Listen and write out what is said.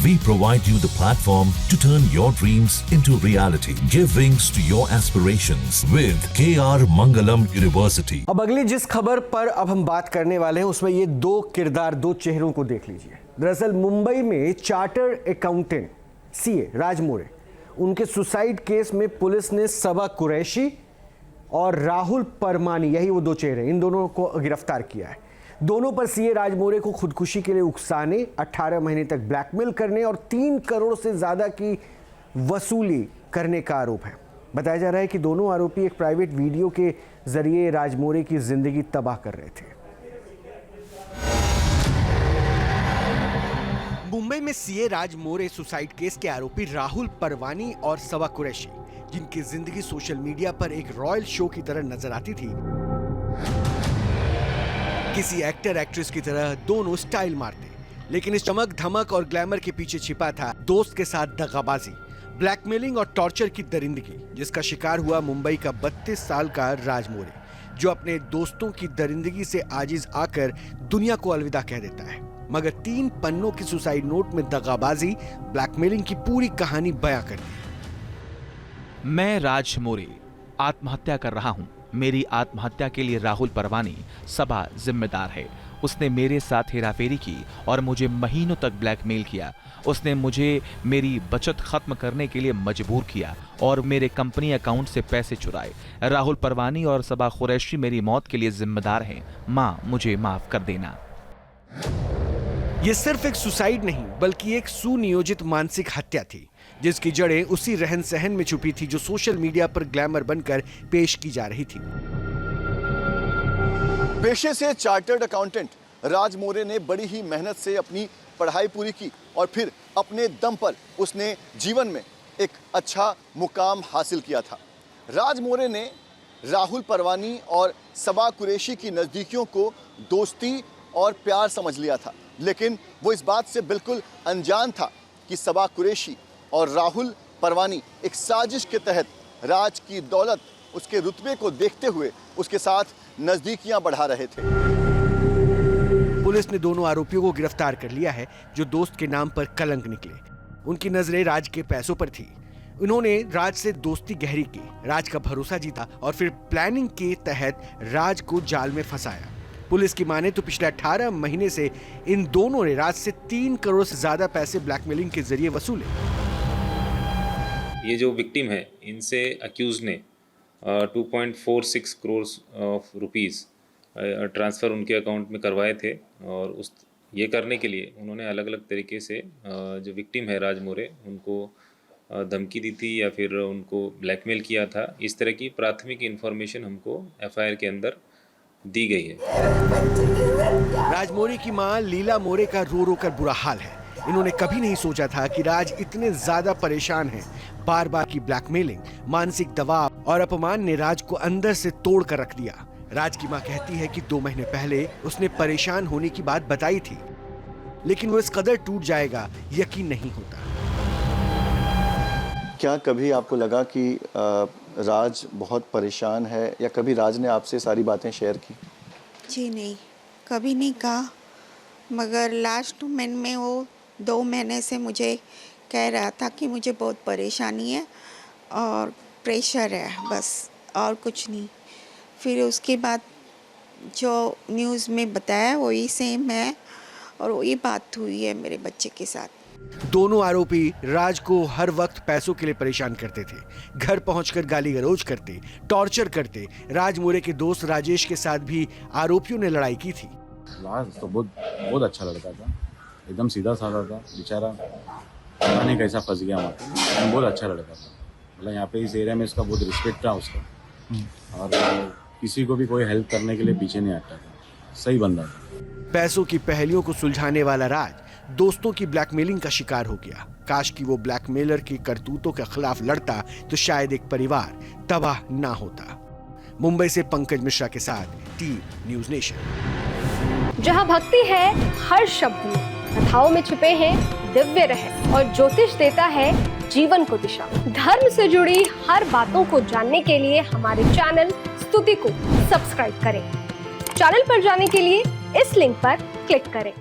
We provide you the platform to turn your dreams into reality. Give wings to your aspirations with KR Mangalam University. अब अगली जिस खबर पर अब हम बात करने वाले हैं उसमें ये दो किरदार, दो चेहरों को देख लीजिए। दरअसल मुंबई में चार्टर्ड अकाउंटेंट सीए राज मोरे, उनके सुसाइड केस में पुलिस ने सबा कुरैशी और राहुल परमानी, यही वो दो चेहरे, इन दोनों को गिरफ्तार किया है। दोनों पर सीए राज मोरे को खुदकुशी के लिए उकसाने, 18 महीने तक ब्लैकमेल करने और 3 करोड़ से ज्यादा की वसूली करने का आरोप है। बताया जा रहा है कि दोनों आरोपी एक प्राइवेट वीडियो के जरिए राज मोरे की जिंदगी तबाह कर रहे थे। मुंबई में सीए राज मोरे सुसाइड केस के आरोपी राहुल परवानी और सबा कुरैशी, जिनकी जिंदगी सोशल मीडिया पर एक रॉयल शो की तरह नजर आती थी। किसी एक्टर एक्ट्रेस की तरह दोनों स्टाइल मारते, लेकिन इस चमक धमक और ग्लैमर के पीछे छिपा था दोस्त के साथ दगाबाजी, ब्लैकमेलिंग और टॉर्चर की दरिंदगी, जिसका शिकार हुआ मुंबई का 32 साल का राज मोरे, जो अपने दोस्तों की दरिंदगी से आजिज आकर दुनिया को अलविदा कह देता है। मगर 3 पन्नों की सुसाइड नोट में दगाबाजी, ब्लैकमेलिंग की पूरी कहानी बयां करती है। मैं राज मोरे आत्महत्या कर रहा हूं। मेरी आत्महत्या के लिए राहुल परवानी सबा जिम्मेदार है। उसने मेरे साथ हेराफेरी की और मुझे महीनों तक ब्लैकमेल किया। उसने मुझे मेरी बचत खत्म करने के लिए मजबूर किया और मेरे कंपनी अकाउंट से पैसे चुराए। राहुल परवानी और सबा कुरैशी मेरी मौत के लिए जिम्मेदार हैं। माँ, मुझे माफ कर देना। ये सिर्फ एक सुसाइड नहीं, बल्कि एक सुनियोजित मानसिक हत्या थी, जिसकी जड़ें उसी रहन सहन में छुपी थी जो सोशल मीडिया पर ग्लैमर बनकर पेश की जा रही थी। पेशे से चार्टर्ड अकाउंटेंट राज मोरे ने बड़ी ही मेहनत से अपनी पढ़ाई पूरी की और फिर अपने दम पर उसने जीवन में एक अच्छा मुकाम हासिल किया था। राज मोरे ने राहुल परवानी और सबा कुरैशी की नज़दीकियों को दोस्ती और प्यार समझ लिया था, लेकिन वो इस बात से बिल्कुल अनजान था कि सबा कुरैशी और राहुल परवानी एक साजिश के तहत राज की दौलत, उसके रुतबे को देखते हुए उसके साथ नजदीकियां बढ़ा रहे थे। पुलिस ने दोनों आरोपियों को गिरफ्तार कर लिया है, जो दोस्त के नाम पर कलंक निकले। उनकी नजरें राज के पैसों पर थी। उन्होंने राज से दोस्ती गहरी की, राज का भरोसा जीता और फिर प्लानिंग के तहत राज को जाल में फंसाया। पुलिस की माने तो पिछले 18 महीने से इन दोनों ने राज से 3 करोड़ से ज्यादा पैसे ब्लैकमेलिंग के जरिए वसूले। ये जो विक्टिम है, इनसे अक्यूज ने 2.46 करोड़ ऑफ रुपीस ट्रांसफ़र उनके अकाउंट में करवाए थे और ये करने के लिए उन्होंने अलग अलग तरीके से जो विक्टिम है राज मोरे, उनको धमकी दी थी या फिर उनको ब्लैकमेल किया था। इस तरह की प्राथमिक इन्फॉर्मेशन हमको एफआईआर के अंदर दी गई है। राज मोरे की मां लीला मोरे का रो रो कर बुरा हाल है। इन्होंने कभी नहीं सोचा था कि राज इतने ज्यादा परेशान हैं। बार बार की ब्लैकमेलिंग, मानसिक दबाव और अपमान ने राज को अंदर से तोड़ कर रख दिया। राज की मां कहती है कि 2 महीने पहले उसने परेशान होने की बात बताई थी, लेकिन वो इस कदर टूट जाएगा यकीन नहीं होता। क्या कभी आपको लगा कि राज बहुत परेशान है, या कभी राज ने आपसे सारी बातें शेयर की? जी नहीं, कभी नहीं कहा, मगर लास्ट मोमेंट में वो 2 महीने से मुझे कह रहा था कि मुझे बहुत परेशानी है और प्रेशर है, बस और कुछ नहीं। फिर उसके बाद जो न्यूज़ में बताया वही सेम है और वही बात हुई है मेरे बच्चे के साथ। दोनों आरोपी राज को हर वक्त पैसों के लिए परेशान करते थे, घर पहुंचकर गाली गलौज करते, टॉर्चर करते। राज मोरे के दोस्त राजेश के साथ भी आरोपियों ने लड़ाई की थी। राज तो बहुत अच्छा लड़का था, एकदम सीधा साधा था, बेचारा पता नहीं कैसा फंस गया वहाँ पे। बहुत अच्छा लड़का था, मतलब यहाँ पे इस एरिया में इसका बहुत रिस्पेक्ट था उसका, और किसी को भी कोई हेल्प करने के लिए पीछे नहीं हटता था, सही बंदा था। पैसों की पहेलियों को सुलझाने वाला राज दोस्तों की ब्लैकमेलिंग का शिकार हो गया। काश कि वो ब्लैकमेलर की करतूतों के खिलाफ लड़ता तो शायद एक परिवार तबाह ना होता। मुंबई से पंकज मिश्रा के साथ टीवी न्यूज़ नेशन। जहां भक्ति है हर शब्द में, कथाओं में छुपे हैं दिव्य रहस्य और ज्योतिष देता है जीवन को दिशा। धर्म से जुड़ी हर बातों को जानने के लिए हमारे चैनल स्तुति को सब्सक्राइब करें। चैनल पर जाने के लिए इस लिंक पर क्लिक करें।